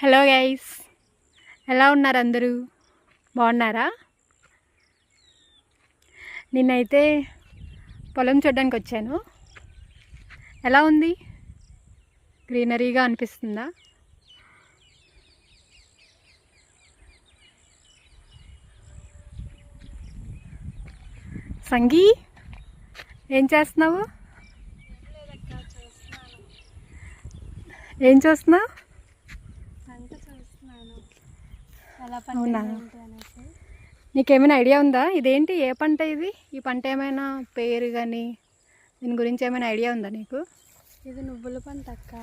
Hello guys, ఎలా ఉన్నారు అందరూ? బాగున్నారా? నిన్నైతే పొలం చూడడానికి వచ్చాను. ఎలా ఉంది? గ్రీనరీగా అనిపిస్తుందా? సంగీ, ఏం చేస్తున్నావు? ఏం చూస్తున్నావు? అవునా, నీకేమైనా ఐడియా ఉందా? ఇదేంటి, ఏ పంట ఇది? ఈ పంట ఏమైనా పేరు కానీ దీని గురించి ఏమైనా ఐడియా ఉందా నీకు? ఇది నువ్వుల పంట అక్క.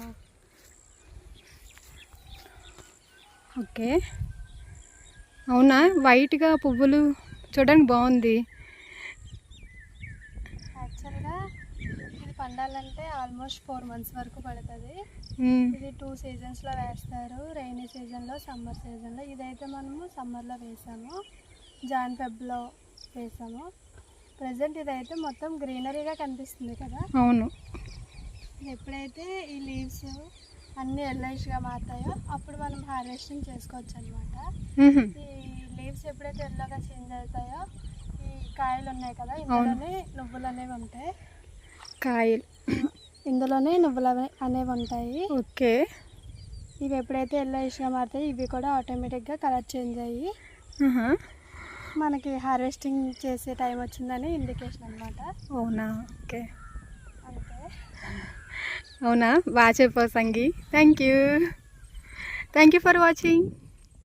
ఓకే, అవునా? వైట్గా పువ్వులు చూడడానికి బాగుంది. యాక్చువల్గా ఇది పండాలంటే ఆల్మోస్ట్ 4 months వరకు పడుతుంది. ఇది 2 seasonsలో వేస్తారు, రైనీ సీజన్లో, సమ్మర్ సీజన్లో. ఇదైతే మనము సమ్మర్లో వేసాము, జాన్ ఫెబ్లో వేసాము. ప్రజెంట్ ఇదైతే మొత్తం గ్రీనరీగా కనిపిస్తుంది కదా. అవును. ఎప్పుడైతే ఈ లీవ్స్ అన్నీ ఎల్లోయిష్గా మారుతాయో అప్పుడు మనం హార్వెస్టింగ్ చేసుకోవచ్చు అనమాట. ఈ లీవ్స్ ఎప్పుడైతే ఎల్లోగా చేంజ్ అవుతాయో ఈ కాయలు ఉన్నాయి కదా, ఇందులోనే నువ్వులు అనేవి ఉంటాయి. కాయలు ఇందులోనే నువ్వులు అనేవి ఉంటాయి. ఓకే. ఇవి ఎప్పుడైతే ఎల్లోయిష్గా మారుతాయి ఇవి కూడా ఆటోమేటిక్గా కలర్ చేంజ్ అయ్యి మనకి హార్వెస్టింగ్ చేసే టైం వచ్చిందని ఇండికేషన్ అనమాట. అవునా? ఓకే, అంతే. అవునా? బాగా చెప్పావు Sangi. Thank you for watching.